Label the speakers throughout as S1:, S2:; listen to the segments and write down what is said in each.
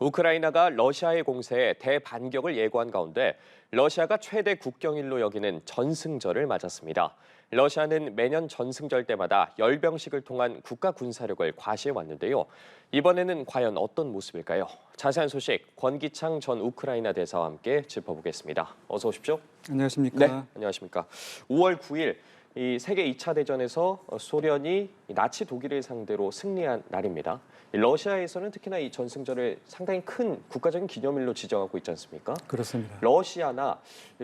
S1: 우크라이나가 러시아의 공세에 대반격을 예고한 가운데 러시아가 최대 국경일로 여기는 전승절을 맞았습니다. 러시아는 매년 전승절 때마다 열병식을 통한 국가 군사력을 과시해 왔는데요. 이번에는 과연 어떤 모습일까요? 자세한 소식 권기창 전 우크라이나 대사와 함께 짚어보겠습니다. 어서 오십시오.
S2: 안녕하십니까?
S1: 네, 안녕하십니까. 5월 9일 이 세계 2차 대전에서 소련이 나치 독일을 상대로 승리한 날입니다. 러시아에서는 특히나 이 전승절을 상당히 큰 국가적인 기념일로 지정하고 있지 않습니까?
S2: 그렇습니다.
S1: 러시아나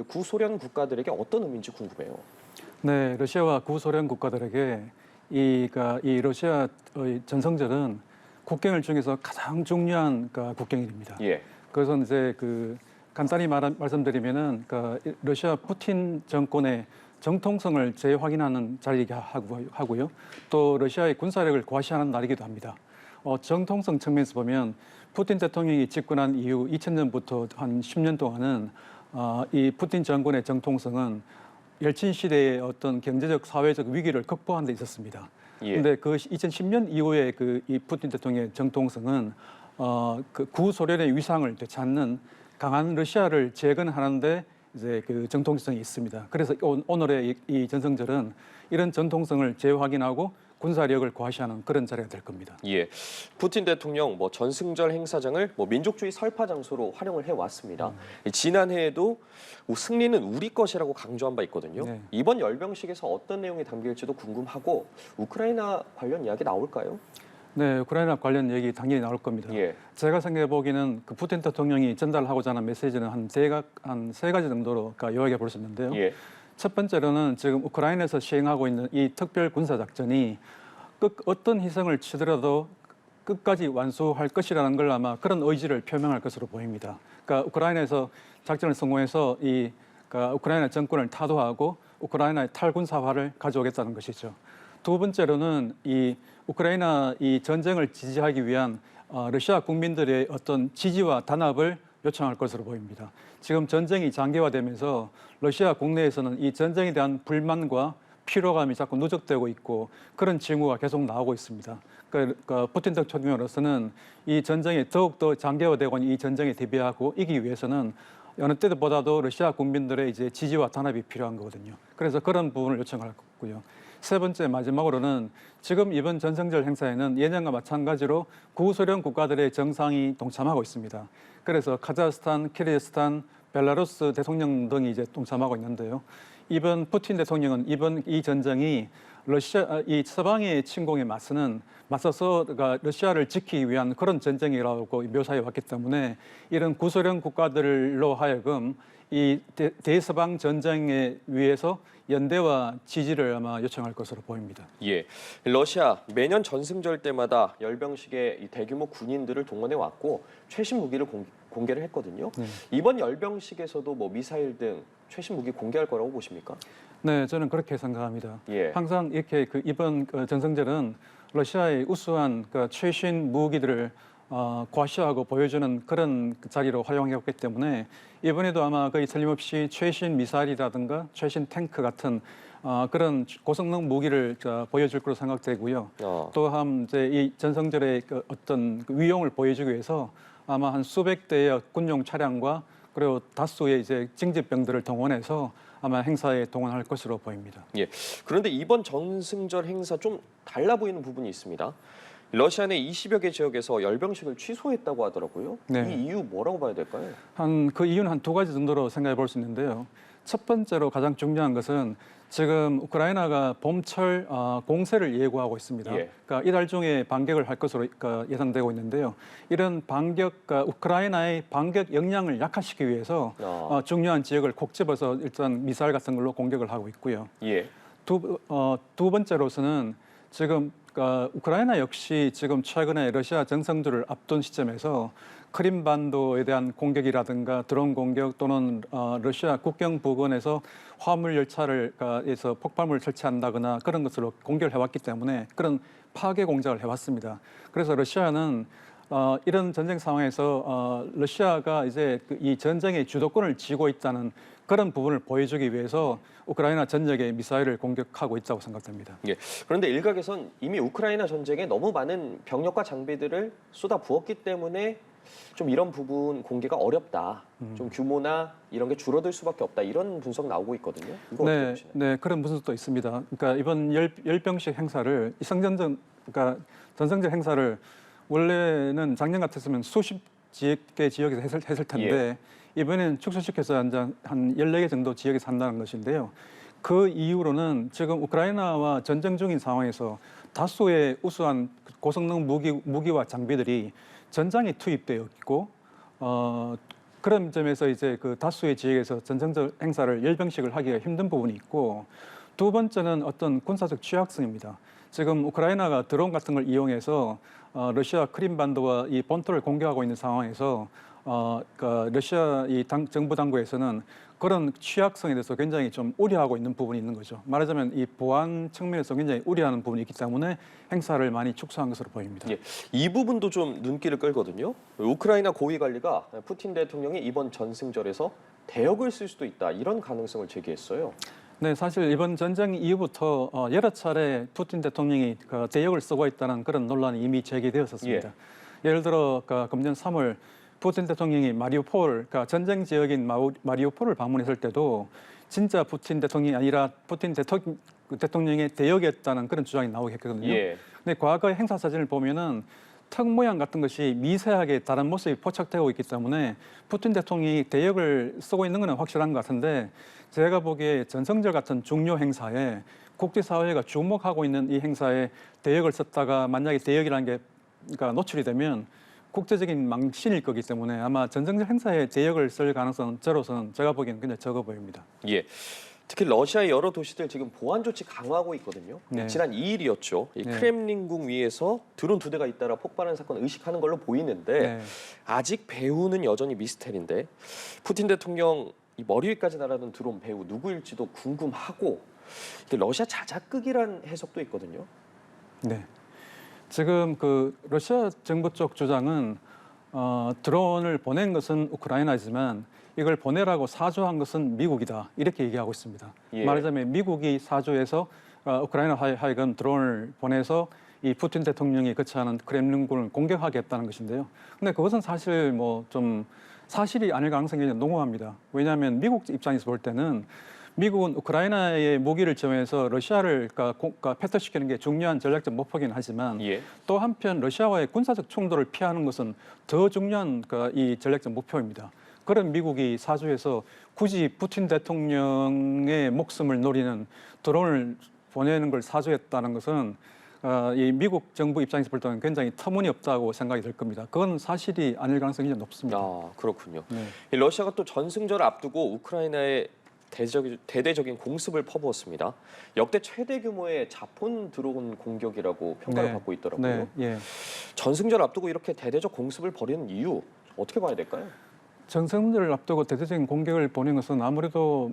S1: 구소련 국가들에게 어떤 의미인지 궁금해요.
S2: 네, 러시아와 구소련 국가들에게 이 러시아의 전승절은 국경일 중에서 가장 중요한 국경일입니다.
S1: 예.
S2: 그래서 이제 간단히 말씀드리면은 러시아 푸틴 정권의 정통성을 재확인하는 자리이기도 하고요. 또 러시아의 군사력을 과시하는 날이기도 합니다. 정통성 측면에서 보면 푸틴 대통령이 집권한 이후 2000년부터 한 10년 동안은 이 푸틴 정권의 정통성은 열친 시대의 어떤 경제적, 사회적 위기를 극복하는 데 있었습니다. 그런데 그 2010년 이후에 이 푸틴 대통령의 정통성은 구소련의 위상을 되찾는 강한 러시아를 재건하는데 이제 정통성이 있습니다. 그래서 오늘의 이 전승절은 이런 전통성을 재확인하고 군사력을 과시하는 그런 자리가 될 겁니다.
S1: 예, 푸틴 대통령 전승절 행사장을 민족주의 설파 장소로 활용을 해왔습니다. 지난해에도 승리는 우리 것이라고 강조한 바 있거든요.
S2: 네.
S1: 이번 열병식에서 어떤 내용이 담길지도 궁금하고 우크라이나 관련 이야기 나올까요?
S2: 네, 우크라이나 관련 얘기 당연히 나올 겁니다.
S1: 예.
S2: 제가 생각해 보기에는 푸틴 대통령이 전달하고자 하는 메시지는 한 세 가지 정도로 요약해 볼 수 있는데요.
S1: 예.
S2: 첫 번째로는 지금 우크라이나에서 시행하고 있는 이 특별 군사 작전이 어떤 희생을 치더라도 끝까지 완수할 것이라는 걸 아마 그런 의지를 표명할 것으로 보입니다. 그러니까 우크라이나에서 작전을 성공해서 우크라이나 정권을 타도하고 우크라이나의 탈군사화를 가져오겠다는 것이죠. 두 번째로는 이 우크라이나 이 전쟁을 지지하기 위한 러시아 국민들의 어떤 지지와 단합을 요청할 것으로 보입니다. 지금 전쟁이 장기화되면서 러시아 국내에서는 이 전쟁에 대한 불만과 피로감이 자꾸 누적되고 있고 그런 징후가 계속 나오고 있습니다. 그러니까 푸틴 대통령으로서는 이 전쟁이 더욱더 장기화되고 있는 이 전쟁에 대비하고 이기 위해서는 어느 때보다도 러시아 국민들의 이제 지지와 단합이 필요한 거거든요. 그래서 그런 부분을 요청할 거고요. 세 번째 마지막으로는 지금 이번 전승절 행사에는 예년과 마찬가지로 구소련 국가들의 정상이 동참하고 있습니다. 그래서 카자흐스탄, 키르기스탄, 벨라루스 대통령 등이 이제 동참하고 있는데요. 이번 푸틴 대통령은 이번 이 전쟁이 이 서방의 침공에 맞서서 러시아를 지키기 위한 그런 전쟁이라고 묘사해 왔기 때문에 이런 구소련 국가들로 하여금 이 대서방 전쟁에 위해서 연대와 지지를 아마 요청할 것으로 보입니다.
S1: 예, 러시아 매년 전승절 때마다 열병식에 이 대규모 군인들을 동원해 왔고 최신 무기를 공개를 했거든요. 이번 열병식에서도 미사일 등 최신 무기 공개할 거라고 보십니까?
S2: 네, 저는 그렇게 생각합니다.
S1: 예.
S2: 항상 이렇게 이번 전승절은 러시아의 우수한 최신 무기들을 과시하고 보여주는 그런 자리로 활용했기 때문에 이번에도 아마 거의 틀림없이 최신 미사일이라든가 최신 탱크 같은 그런 고성능 무기를 보여줄 것으로 생각되고요. 또한 이제 이 전승절의 어떤 위용을 보여주기 위해서 아마 한 수백 대의 군용 차량과 그리고 다수의 이제 징집병들을 동원해서 아마 행사에 동원할 것으로 보입니다.
S1: 예. 그런데 이번 전승절 행사 좀 달라 보이는 부분이 있습니다. 러시아 내 20여 개 지역에서 열병식을 취소했다고 하더라고요.
S2: 네.
S1: 이 이유 뭐라고 봐야 될까요?
S2: 그 이유는 한 두 가지 정도로 생각해 볼 수 있는데요. 첫 번째로 가장 중요한 것은 지금 우크라이나가 봄철 공세를 예고하고 있습니다.
S1: 예.
S2: 그러니까 이달 중에 반격을 할 것으로 예상되고 있는데요. 이런 우크라이나의 반격 역량을 약화시키기 위해서 중요한 지역을 콕 집어서 일단 미사일 같은 걸로 공격을 하고 있고요.
S1: 예.
S2: 두 번째로서는 지금 우크라이나 역시 지금 최근에 러시아 정상들을 앞둔 시점에서 크림반도에 대한 공격이라든가 드론 공격 또는 러시아 국경 부근에서 화물 열차에서 폭발물을 설치한다거나 그런 것으로 공격을 해왔기 때문에 그런 파괴 공작을 해왔습니다. 그래서 러시아는 이런 전쟁 상황에서 러시아가 이제 이 전쟁의 주도권을 쥐고 있다는 그런 부분을 보여주기 위해서 우크라이나 전역에 미사일을 공격하고 있다고 생각됩니다.
S1: 예. 그런데 일각에선 이미 우크라이나 전쟁에 너무 많은 병력과 장비들을 쏟아 부었기 때문에 좀 이런 부분 공개가 어렵다. 좀 규모나 이런 게 줄어들 수밖에 없다. 이런 분석 나오고 있거든요. 이거 어떻게
S2: 네,
S1: 보시나요?
S2: 네, 그런 분석도 있습니다. 그러니까 이번 열병식 행사를 이 성전전 그러니까 전성절 행사를 원래는 작년 같았으면 수십 개 지역에서 했을 텐데 이번에는 축소시켜서 한 14개 정도 지역에서 한다는 것인데요. 그 이후로는 지금 우크라이나와 전쟁 중인 상황에서 다수의 우수한 고성능 무기와 장비들이 전장에 투입되어 있고 그런 점에서 이제 그 다수의 지역에서 전쟁적 행사를 열병식을 하기가 힘든 부분이 있고 두 번째는 어떤 군사적 취약성입니다. 지금 우크라이나가 드론 같은 걸 이용해서 러시아 크림반도와 이 본토를 공격하고 있는 상황에서 그러니까 러시아 정부 당국에서는 그런 취약성에 대해서 굉장히 좀 우려하고 있는 부분이 있는 거죠. 말하자면 이 보안 측면에서 굉장히 우려하는 부분이 있기 때문에 행사를 많이 축소한 것으로 보입니다.
S1: 예, 이 부분도 좀 눈길을 끌거든요. 우크라이나 고위 관리가 푸틴 대통령이 이번 전승절에서 대역을 쓸 수도 있다. 이런 가능성을 제기했어요.
S2: 네, 사실 이번 전쟁 이후부터 여러 차례 푸틴 대통령이 그 대역을 쓰고 있다는 그런 논란이 이미 제기되었었습니다. 예를 들어 금년 3월 푸틴 대통령이 마리우폴, 그러니까 전쟁 지역인 마리우폴을 방문했을 때도 진짜 푸틴 대통령이 아니라 푸틴 대통령의 대역이었다는 그런 주장이 나오게 했거든요. 근데 과거의 행사 사진을 보면은 턱 모양 같은 것이 미세하게 다른 모습이 포착되고 있기 때문에 푸틴 대통령이 대역을 쓰고 있는 것은 확실한 것 같은데 제가 보기에 전성절 같은 중요 행사에 국제사회가 주목하고 있는 이 행사에 대역을 썼다가 만약에 대역이라는 게 그러니까 노출이 되면 국제적인 망신일 거기 때문에 아마 전성절 행사에 대역을 쓸 가능성은 저로서는 제가 보기에는 굉장히 적어 보입니다.
S1: 예. 특히 러시아의 여러 도시들 지금 보안 조치 강화하고 있거든요.
S2: 네.
S1: 지난 2일이었죠. 이
S2: 네.
S1: 크렘린궁 위에서 드론 2대가 잇따라 폭발한 사건 의식하는 걸로 보이는데
S2: 네.
S1: 아직 배후는 여전히 미스테리인데 푸틴 대통령 이 머리 위까지 날아든 드론 배후 누구일지도 궁금하고 이게 러시아 자작극이란 해석도 있거든요.
S2: 네. 지금 그 러시아 정부 쪽 주장은 드론을 보낸 것은 우크라이나지만 이걸 보내라고 사주한 것은 미국이다 이렇게 얘기하고 있습니다. 말하자면 미국이 사주해서 우크라이나 하여금 드론을 보내서 이 푸틴 대통령이 거처하는 크렘린궁을 공격하겠다는 것인데요. 근데 그것은 사실 뭐 좀 사실이 아닐 가능성이 농후합니다. 왜냐하면 미국 입장에서 볼 때는 미국은 우크라이나의 무기를 점해서 러시아를 그러니까 패퇴시키는 게 중요한 전략적 목표이긴 하지만 또 한편 러시아와의 군사적 충돌을 피하는 것은 더 중요한 이 전략적 목표입니다. 그런 미국이 사주해서 굳이 푸틴 대통령의 목숨을 노리는 드론을 보내는 걸 사주했다는 것은 이 미국 정부 입장에서 볼 때는 굉장히 터무니없다고 생각이 들 겁니다. 그건 사실이 아닐 가능성이 높습니다.
S1: 아, 그렇군요.
S2: 네.
S1: 이 러시아가 또 전승절을 앞두고 우크라이나에 대대적인 공습을 퍼부었습니다. 역대 최대 규모의 자폰 드론 공격이라고 평가를 받고 있더라고요. 전승절 앞두고 이렇게 대대적 공습을 벌이는 이유 어떻게 봐야 될까요?
S2: 전승절을 앞두고 대대적인 공격을 보낸 것은 아무래도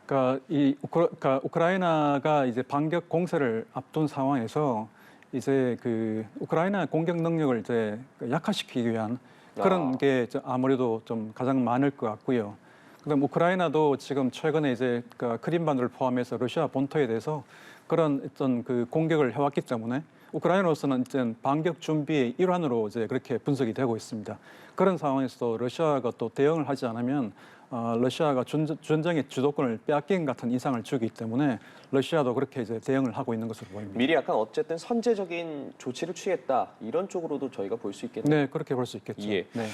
S2: 그러니까 우크라이나가 이제 반격 공세를 앞둔 상황에서 이제 그 우크라이나 공격 능력을 이제 약화시키기 위한 그런 게 아무래도 좀 가장 많을 것 같고요. 그다음 우크라이나도 지금 최근에 이제 크림반도를 포함해서 러시아 본토에 대해서 그런 어떤 그 공격을 해왔기 때문에 우크라이나로서는 이제 반격 준비의 일환으로 이제 그렇게 분석이 되고 있습니다. 그런 상황에서도 러시아가 또 대응을 하지 않으면 러시아가 전쟁의 주도권을 빼앗긴 같은 인상을 주기 때문에 러시아도 그렇게 이제 대응을 하고 있는 것으로 보입니다.
S1: 미리 약간 어쨌든 선제적인 조치를 취했다 이런 쪽으로도 저희가 볼 수 있겠네요.
S2: 네, 그렇게 볼 수 있겠죠.
S1: 예.
S2: 네.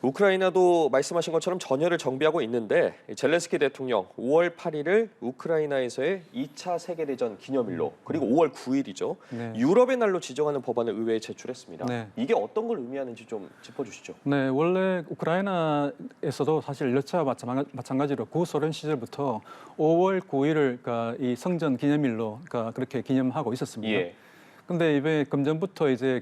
S1: 우크라이나도 말씀하신 것처럼 전열을 정비하고 있는데 젤렌스키 대통령 5월 8일을 우크라이나에서의 2차 세계대전 기념일로 그리고 5월 9일이죠.
S2: 네.
S1: 유럽의 날로 지정하는 법안을 의회에 제출했습니다.
S2: 네.
S1: 이게 어떤 걸 의미하는지 좀 짚어주시죠.
S2: 네, 원래 우크라이나에서도 사실 러시아와 마찬가지로 구소련 시절부터 5월 9일을 이 성전 기념일로 그렇게 기념하고 있었습니다. 그런데 이번에 금전부터 이제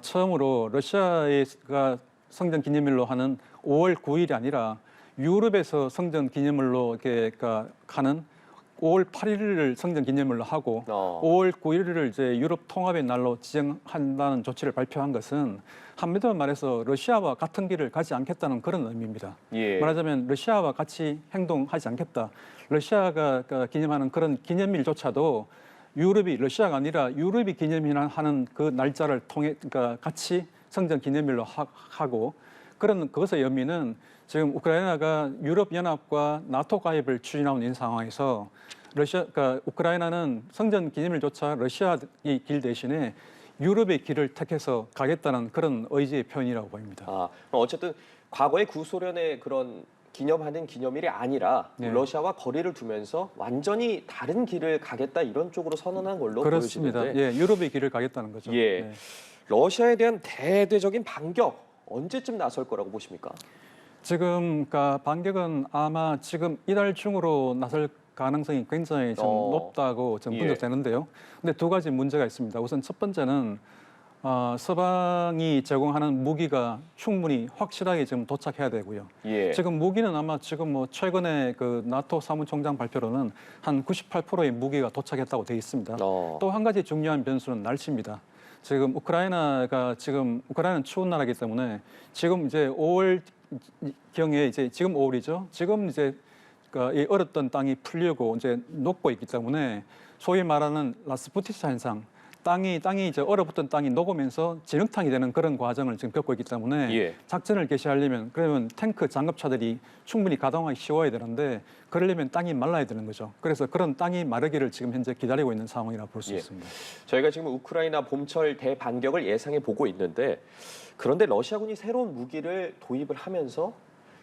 S2: 처음으로 러시아가 성전 기념일로 하는 5월 9일이 아니라 유럽에서 성전 기념일로 이렇게 하는 5월 8일을 성전 기념일로 하고 5월 9일을 이제 유럽 통합의 날로 지정한다는 조치를 발표한 것은 한마디로 말해서 러시아와 같은 길을 가지 않겠다는 그런 의미입니다. 말하자면 러시아와 같이 행동하지 않겠다. 러시아가 기념하는 그런 기념일조차도 러시아가 아니라 유럽이 기념하는 그 날짜를 통해 같이 성전 기념일로 하고 그런 그것의 의미는 지금 우크라이나가 유럽 연합과 나토 가입을 추진하고 있는 상황에서 그러니까 우크라이나는 성전 기념일조차 러시아의 길 대신에 유럽의 길을 택해서 가겠다는 그런 의지의 표현이라고 보입니다.
S1: 어쨌든 과거의 구소련의 그런 기념하는 기념일이 아니라
S2: 네.
S1: 러시아와 거리를 두면서 완전히 다른 길을 가겠다 이런 쪽으로 선언한 걸로
S2: 그렇습니다.
S1: 보여지는데
S2: 예, 유럽의 길을 가겠다는 거죠.
S1: 예.
S2: 네.
S1: 러시아에 대한 대대적인 반격 언제쯤 나설 거라고 보십니까?
S2: 지금 그러니까 반격은 아마 지금 이달 중으로 나설 가능성이 굉장히 좀 높다고 좀 분석되는데요. 근데 두 가지 문제가 있습니다. 우선 첫 번째는 서방이 제공하는 무기가 충분히 확실하게 지금 도착해야 되고요.
S1: 예.
S2: 지금 무기는 아마 지금 뭐 최근에 그 나토 사무총장 발표로는 한 98%의 무기가 도착했다고 되어 있습니다. 또 한 가지 중요한 변수는 날씨입니다. 지금 우크라이나는 추운 나라이기 때문에 지금 이제 5월 경에 이제 지금 5월이죠. 지금 이제 이 얼었던 땅이 풀리고 이제 녹고 있기 때문에 소위 말하는 라스푸티스 현상, 땅이 이제 얼어붙은 땅이 녹으면서 진흙탕이 되는 그런 과정을 지금 겪고 있기 때문에 작전을 개시하려면 그러면 탱크 장갑차들이 충분히 가동하기 쉬워야 되는데 그러려면 땅이 말라야 되는 거죠. 그래서 그런 땅이 마르기를 지금 현재 기다리고 있는 상황이라 볼 수 있습니다.
S1: 저희가 지금 우크라이나 봄철 대반격을 예상해 보고 있는데 그런데 러시아군이 새로운 무기를 도입을 하면서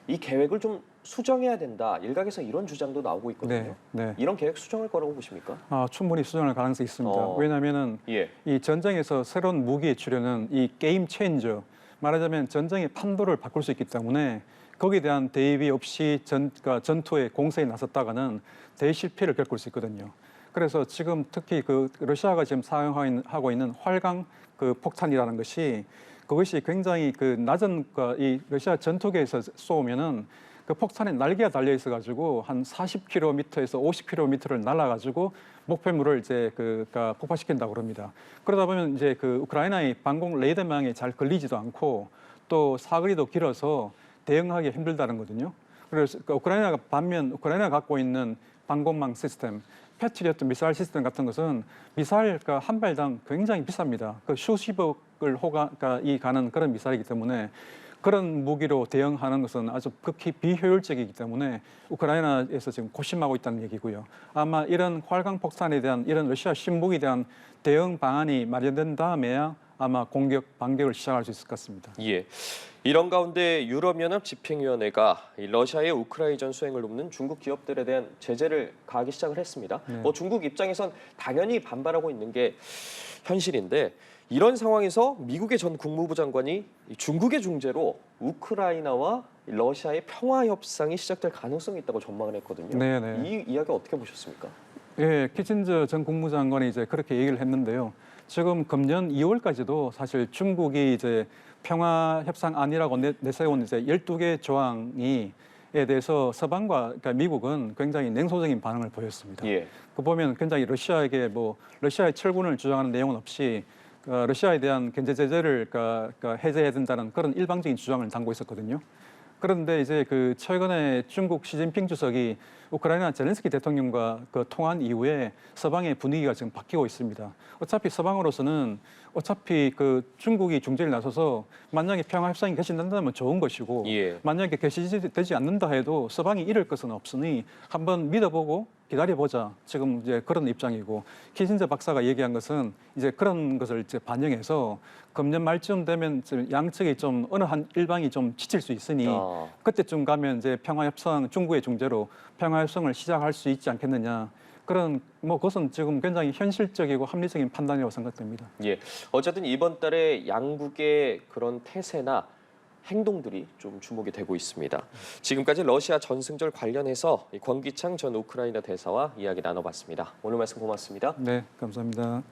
S1: 이 계획을 좀 수정해야 된다. 일각에서 이런 주장도 나오고 있거든요.
S2: 네.
S1: 이런 계획 수정할 거라고 보십니까?
S2: 충분히 수정할 가능성이 있습니다. 왜냐하면은 이 전쟁에서 새로운 무기의 출현은 이 게임 체인저, 말하자면 전쟁의 판도를 바꿀 수 있기 때문에 거기에 대한 대비 없이 전투에 공세에 나섰다가는 대실패를 겪을 수 있거든요. 그래서 지금 특히 그 러시아가 지금 사용하고 있는 활강 그 폭탄이라는 그것이 굉장히 그 낮은 이 러시아 전투기에서 쏘면은 그 폭탄에 날개가 달려 있어 가지고 한 40km에서 50km를 날아가지고 목표물을 이제 폭파시킨다고 그럽니다. 그러다 보면 이제 그 우크라이나의 방공 레이더망에 잘 걸리지도 않고 또 사거리도 길어서 대응하기 힘들다는 거거든요. 그래서 우크라이나가 갖고 있는 방공망 시스템, 패트리어트 미사일 시스템 같은 것은 미사일 한 발당 굉장히 비쌉니다. 그 수십억을 가는 그런 미사일이기 때문에 그런 무기로 대응하는 것은 아주 극히 비효율적이기 때문에 우크라이나에서 지금 고심하고 있다는 얘기고요. 아마 이런 활강폭탄에 대한 이런 러시아 신무기에 대한 대응 방안이 마련된 다음에야 아마 반격을 시작할 수 있을 것 같습니다.
S1: 예. 이런 가운데 유럽연합 집행위원회가 러시아의 우크라이전 수행을 돕는 중국 기업들에 대한 제재를 가하기 시작을 했습니다. 중국 입장에선 당연히 반발하고 있는 게 현실인데 이런 상황에서 미국의 전 국무부 장관이 중국의 중재로 우크라이나와 러시아의 평화 협상이 시작될 가능성이 있다고 전망을 했거든요. 이 이야기 어떻게 보셨습니까?
S2: 예, 키친저 전 국무장관이 이제 그렇게 얘기를 했는데요. 지금 금년 2월까지도 사실 중국이 이제 평화 협상안이라고 내세운 이제 12개 조항에 대해서 서방과 그러니까 미국은 굉장히 냉소적인 반응을 보였습니다. 그 보면 굉장히 러시아의 철군을 주장하는 내용은 없이 러시아에 대한 경제 제재를 해제해야 된다는 그런 일방적인 주장을 담고 있었거든요. 그런데 이제 최근에 중국 시진핑 주석이 우크라이나 젤렌스키 대통령과 통한 이후에 서방의 분위기가 지금 바뀌고 있습니다. 어차피 서방으로서는 중국이 중재를 나서서 만약에 평화 협상이 개시된다면 좋은 것이고 만약에 개시되지 않는다 해도 서방이 잃을 것은 없으니 한번 믿어보고 기다려보자. 지금 이제 그런 입장이고 키신저 박사가 얘기한 것은 이제 그런 것을 이제 반영해서 금년 말쯤 되면 양측이 좀 어느 한 일방이 좀 지칠 수 있으니 그때쯤 가면 이제 중국의 중재로 평화협상을 시작할 수 있지 않겠느냐. 그것은 지금 굉장히 현실적이고 합리적인 판단이라고 생각됩니다.
S1: 어쨌든 이번 달에 양국의 그런 태세나 행동들이 좀 주목이 되고 있습니다. 지금까지 러시아 전승절 관련해서 권기창 전 우크라이나 대사와 이야기 나눠봤습니다. 오늘 말씀 고맙습니다.
S2: 네, 감사합니다.